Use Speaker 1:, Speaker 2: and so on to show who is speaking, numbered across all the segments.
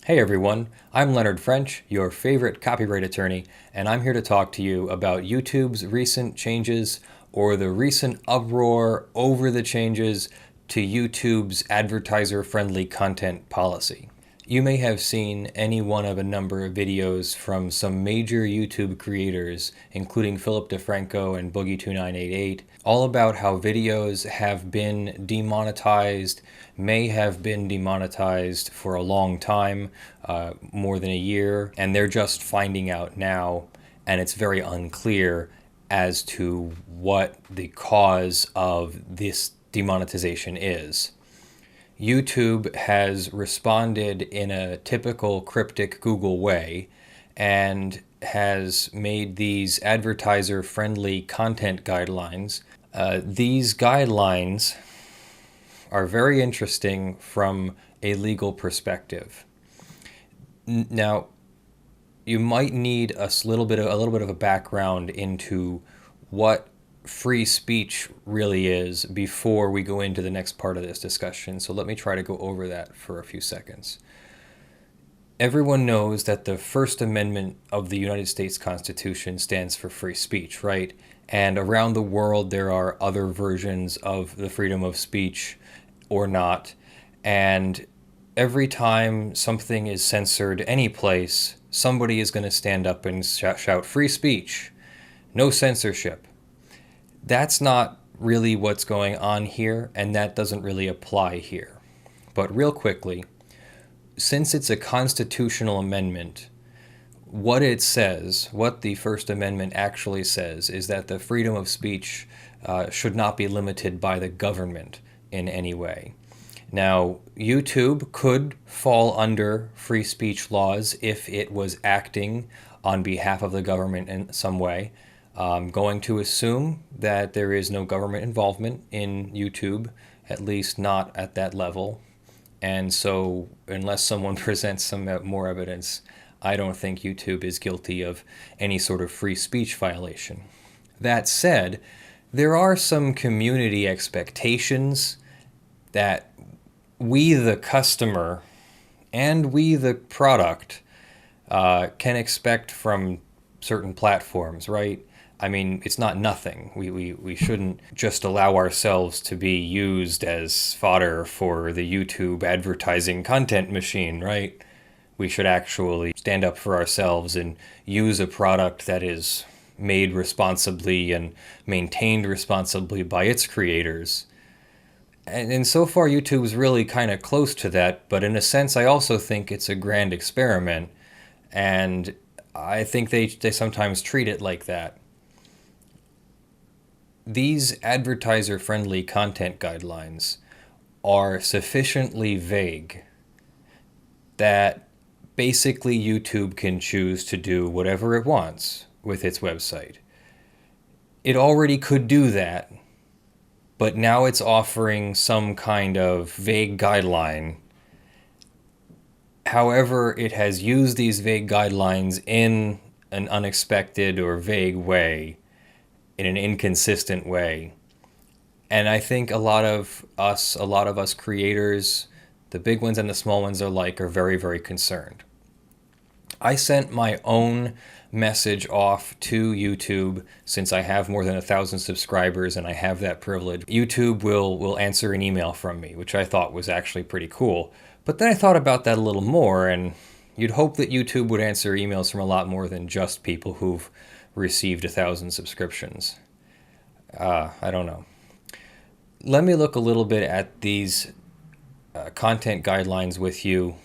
Speaker 1: Hey everyone, I'm Leonard French, your favorite copyright attorney, and I'm here to talk to you about YouTube's recent changes or the recent uproar over the changes to YouTube's advertiser-friendly content policy. You may have seen any one of a number of videos from some major YouTube creators, including Philip DeFranco and Boogie2988, all about how videos have been demonetized, may have been demonetized for a long time, more than a year, and they're just finding out now, and it's very unclear as to what the cause of this demonetization is. YouTube has responded in a typical cryptic Google way and has made these advertiser-friendly content guidelines. These guidelines are very interesting from a legal perspective. Now, you might need a little bit of a background into what free speech really is before we go into the next part of this discussion. So let me try to go over that for a few seconds. Everyone knows that the First Amendment of the United States Constitution stands for free speech, right? And around the world there are other versions of the freedom of speech or not. And every time something is censored any place, somebody is going to stand up and shout free speech, no censorship. That's not really what's going on here, and that doesn't really apply here. But real quickly, since it's a constitutional amendment, what it says, what the First Amendment actually says, is that the freedom of speech should not be limited by the government in any way. Now, YouTube could fall under free speech laws if it was acting on behalf of the government in some way. I'm going to assume that there is no government involvement in YouTube, at least not at that level. And so unless someone presents some more evidence, I don't think YouTube is guilty of any sort of free speech violation. That said, there are some community expectations that we, the customer, and we, the product, can expect from certain platforms, right? I mean, it's not nothing. We shouldn't just allow ourselves to be used as fodder for the YouTube advertising content machine, right? We should actually stand up for ourselves and use a product that is made responsibly and maintained responsibly by its creators. And so far, YouTube is really kind of close to that, but in a sense, I also think it's a grand experiment, and I think they sometimes treat it like that. These advertiser-friendly content guidelines are sufficiently vague that basically YouTube can choose to do whatever it wants with its website. It already could do that, but now it's offering some kind of vague guideline. However, it has used these vague guidelines in an unexpected or vague way, in an inconsistent way. And I think a lot of us creators, the big ones and the small ones alike, are very, very concerned. I sent my own message off to YouTube since I have more than 1,000 subscribers and I have that privilege. YouTube will answer an email from me, which I thought was actually pretty cool. But then I thought about that a little more, and you'd hope that YouTube would answer emails from a lot more than just people who've received 1,000 subscriptions. I don't know. Let me look a little bit at these content guidelines with you,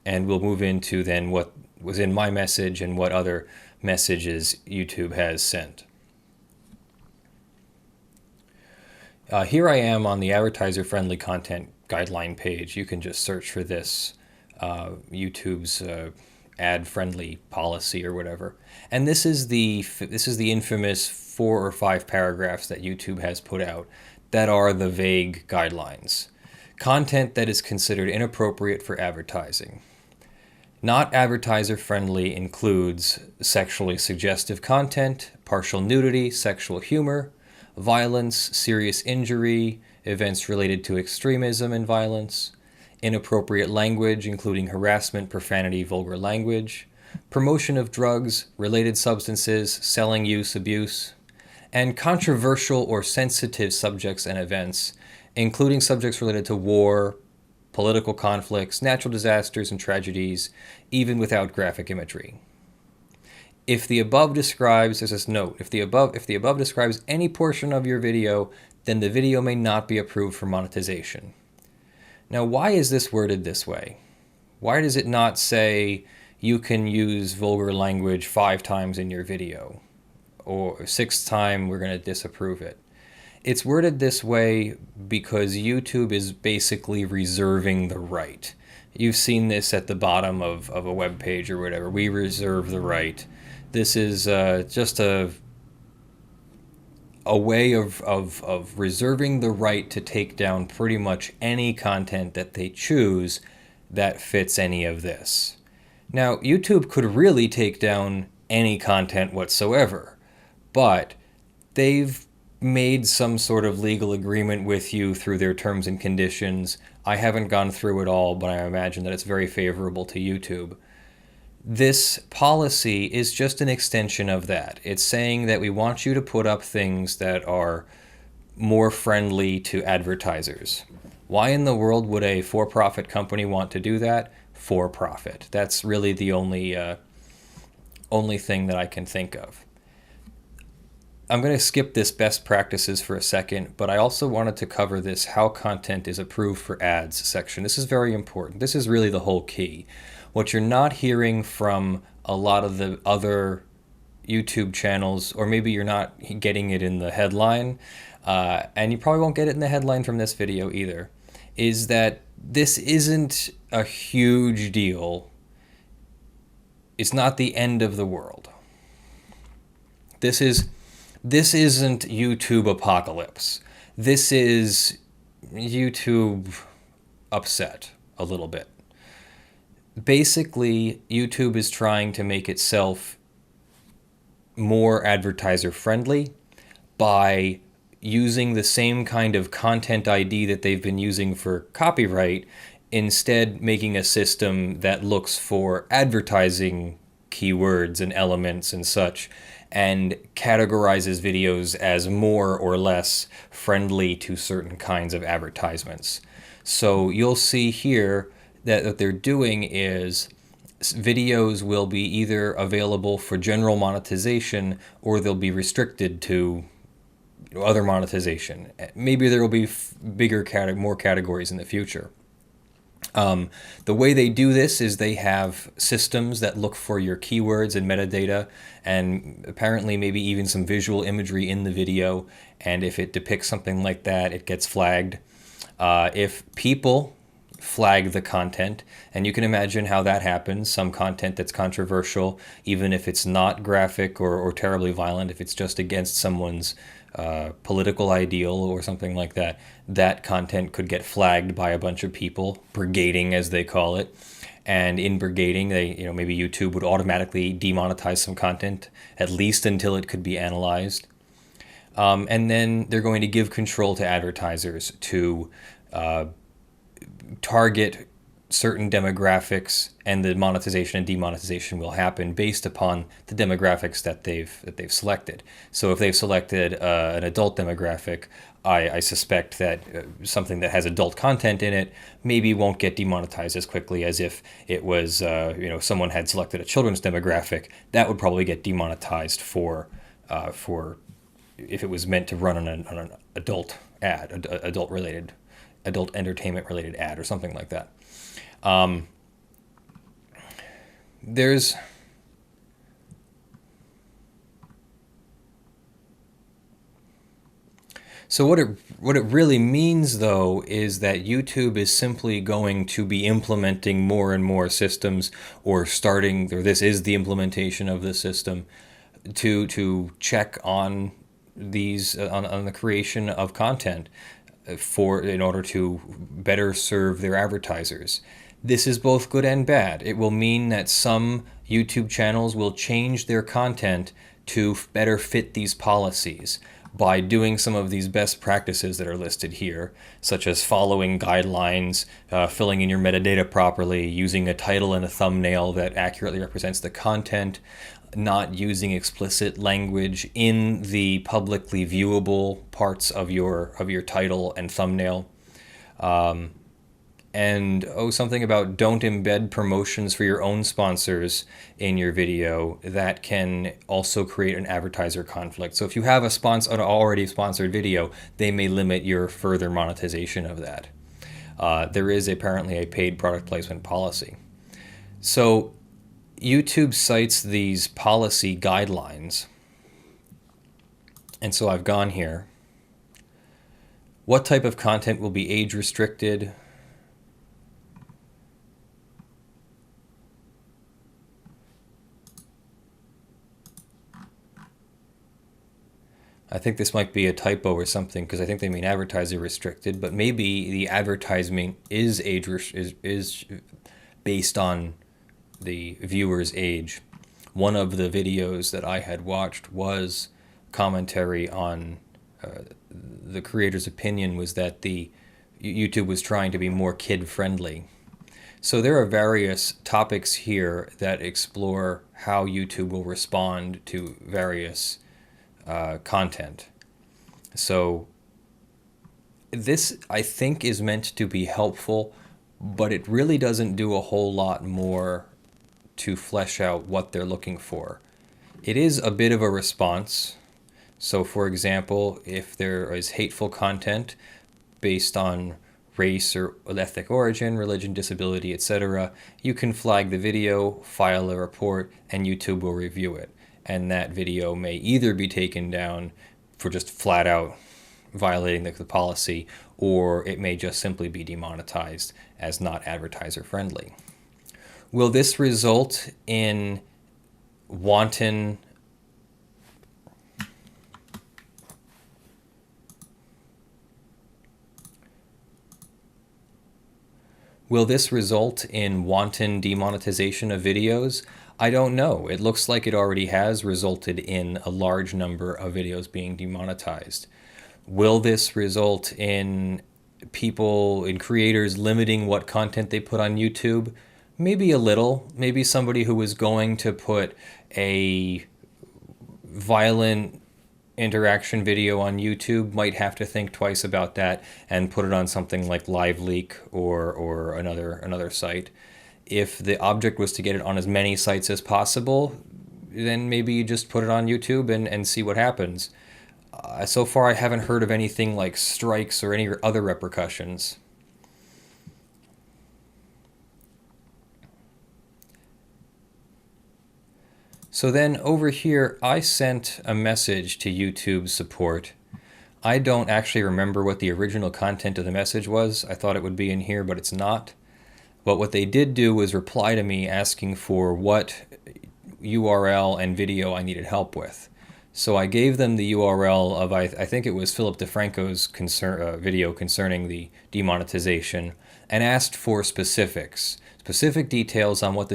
Speaker 1: and we'll move into then what was in my message and what other messages YouTube has sent. Here I am on the advertiser-friendly content guideline page. You can just search for this, YouTube's ad-friendly policy or whatever. And this is the infamous 4 or 5 paragraphs that YouTube has put out that are the vague guidelines. Content that is considered inappropriate for advertising. Not advertiser-friendly includes sexually suggestive content, partial nudity, sexual humor, violence, serious injury, events related to extremism and violence, inappropriate language, including harassment, profanity, vulgar language, promotion of drugs, related substances, selling, use, abuse, and controversial or sensitive subjects and events, including subjects related to war, political conflicts, natural disasters, and tragedies, even without graphic imagery. If the above describes, there's this note, if the above describes any portion of your video, then the video may not be approved for monetization. Now, why is this worded this way? Why does it not say you can use vulgar language 5 times in your video, or 6th time we're going to disapprove it? It's worded this way because YouTube is basically reserving the right. You've seen this at the bottom of a web page or whatever. We reserve the right. This is just a way of reserving the right to take down pretty much any content that they choose that fits any of this. Now, YouTube could really take down any content whatsoever, but they've made some sort of legal agreement with you through their terms and conditions. I haven't gone through it all, but I imagine that it's very favorable to YouTube. This policy is just an extension of that. It's saying that we want you to put up things that are more friendly to advertisers. Why in the world would a for-profit company want to do that? For profit. That's really the only thing that I can think of. I'm going to skip this best practices for a second, but I also wanted to cover this how content is approved for ads section. This is very important. This is really the whole key. What you're not hearing from a lot of the other YouTube channels, or maybe you're not getting it in the headline, and you probably won't get it in the headline from this video either, is that this isn't a huge deal. It's not the end of the world. This isn't YouTube apocalypse. This is YouTube upset a little bit. Basically, YouTube is trying to make itself more advertiser friendly by using the same kind of content ID that they've been using for copyright, instead making a system that looks for advertising keywords and elements and such, and categorizes videos as more or less friendly to certain kinds of advertisements. So you'll see here that what they're doing is videos will be either available for general monetization or they'll be restricted to other monetization. Maybe there will be more categories in the future. The way they do this is they have systems that look for your keywords and metadata, and apparently maybe even some visual imagery in the video, and if it depicts something like that, it gets flagged. If people flag the content, and you can imagine how that happens, some content that's controversial, even if it's not graphic or terribly violent, if it's just against someone's political ideal or something like that, that content could get flagged by a bunch of people, brigading as they call it. And in brigading, maybe YouTube would automatically demonetize some content, at least until it could be analyzed. And then they're going to give control to advertisers to target certain demographics, and the monetization and demonetization will happen based upon the demographics that they've selected. So if they've selected an adult demographic, I suspect that something that has adult content in it maybe won't get demonetized as quickly as if it was someone had selected a children's demographic. That would probably get demonetized for if it was meant to run on an adult ad, adult entertainment related ad or something like that. So what it really means, though, is that YouTube is simply going to be implementing more and more systems, or this is the implementation of the system to check on these on the creation of content in order to better serve their advertisers. This is both good and bad. It will mean that some YouTube channels will change their content to better fit these policies. by doing some of these best practices that are listed here, such as following guidelines, filling in your metadata properly, using a title and a thumbnail that accurately represents the content, not using explicit language in the publicly viewable parts of your title and thumbnail. And something about don't embed promotions for your own sponsors in your video. That can also create an advertiser conflict. So if you have an already sponsored video, they may limit your further monetization of that. There is apparently a paid product placement policy. So YouTube cites these policy guidelines. And so I've gone here. What type of content will be age restricted? I think this might be a typo or something, because I think they mean advertiser restricted, but maybe the advertisement is is based on the viewer's age. One of the videos that I had watched was commentary on the creator's opinion was that the YouTube was trying to be more kid-friendly. So there are various topics here that explore how YouTube will respond to various content. So this, I think, is meant to be helpful, but it really doesn't do a whole lot more to flesh out what they're looking for. It is a bit of a response. So for example, if there is hateful content based on race or ethnic origin, religion, disability, etc., you can flag the video, file a report, and YouTube will review it. And that video may either be taken down for just flat out violating the policy, or it may just simply be demonetized as not advertiser friendly. Will this result in wanton demonetization of videos? I don't know. It looks like it already has resulted in a large number of videos being demonetized. Will this result in creators limiting what content they put on YouTube? Maybe a little. Maybe somebody who was going to put a violent interaction video on YouTube might have to think twice about that and put it on something like LiveLeak or another site. If the object was to get it on as many sites as possible, then maybe you just put it on YouTube and see what happens. So far, I haven't heard of anything like strikes or any other repercussions. So then over here, I sent a message to YouTube support. I don't actually remember what the original content of the message was. I thought it would be in here, but it's not. But what they did do was reply to me asking for what URL and video I needed help with. So I gave them the URL of, I think it was Philip DeFranco's video concerning the demonetization, and asked for specific details on what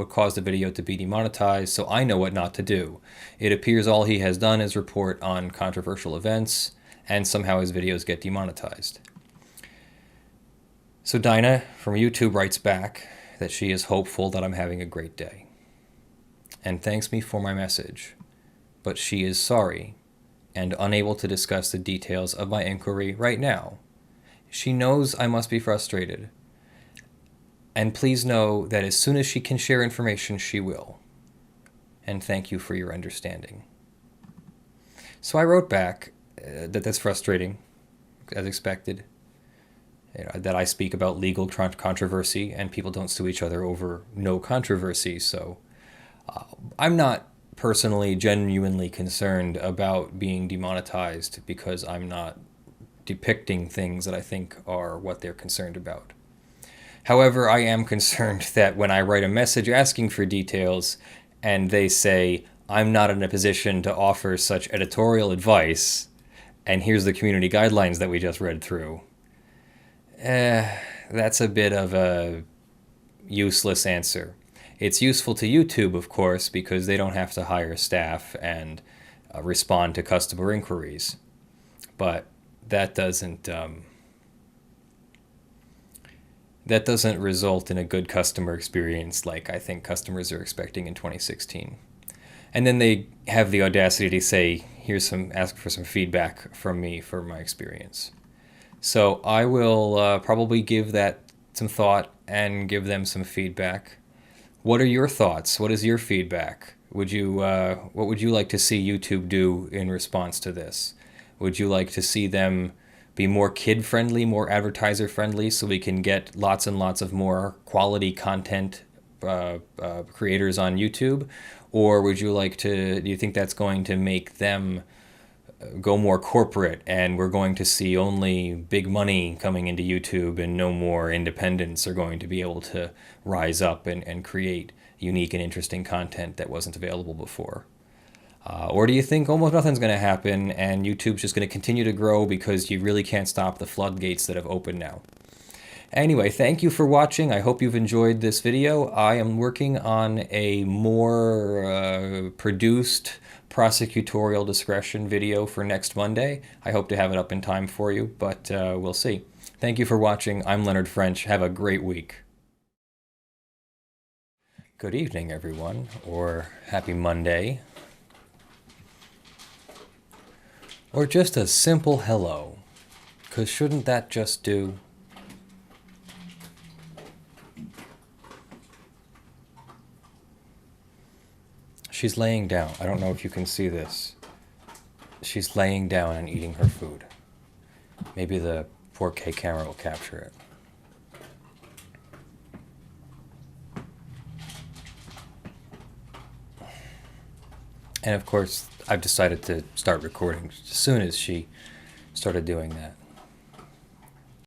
Speaker 1: caused the video to be demonetized, so I know what not to do. It appears all he has done is report on controversial events, and somehow his videos get demonetized. So Dinah from YouTube writes back that she is hopeful that I'm having a great day, and thanks me for my message, but she is sorry and unable to discuss the details of my inquiry right now. She knows I must be frustrated, and please know that as soon as she can share information, she will. And thank you for your understanding. So I wrote back that that's frustrating, as expected. That I speak about legal controversy and people don't sue each other over no controversy. So I'm not personally genuinely concerned about being demonetized because I'm not depicting things that I think are what they're concerned about. However, I am concerned that when I write a message asking for details and they say, I'm not in a position to offer such editorial advice, and here's the community guidelines that we just read through, that's a bit of a useless answer. It's useful to YouTube, of course, because they don't have to hire staff and respond to customer inquiries. But that doesn't result in a good customer experience like I think customers are expecting in 2016. And then they have the audacity to say, ask for some feedback from me for my experience. So I will probably give that some thought and give them some feedback. What are your thoughts? What is your feedback? What would you like to see YouTube do in response to this? Would you like to see them be more kid-friendly, more advertiser-friendly, so we can get lots and lots of more quality content creators on YouTube? Or do you think that's going to make them go more corporate and we're going to see only big money coming into YouTube and no more independents are going to be able to rise up and create unique and interesting content that wasn't available before? Or do you think almost nothing's going to happen and YouTube's just going to continue to grow because you really can't stop the floodgates that have opened now? Anyway, thank you for watching. I hope you've enjoyed this video. I am working on a more produced prosecutorial discretion video for next Monday. I hope to have it up in time for you, but we'll see. Thank you for watching. I'm Leonard French. Have a great week. Good evening, everyone, or happy Monday. Or just a simple hello, 'cause shouldn't that just do? She's laying down. I don't know if you can see this. She's laying down and eating her food. Maybe the 4K camera will capture it. And of course, I've decided to start recording as soon as she started doing that.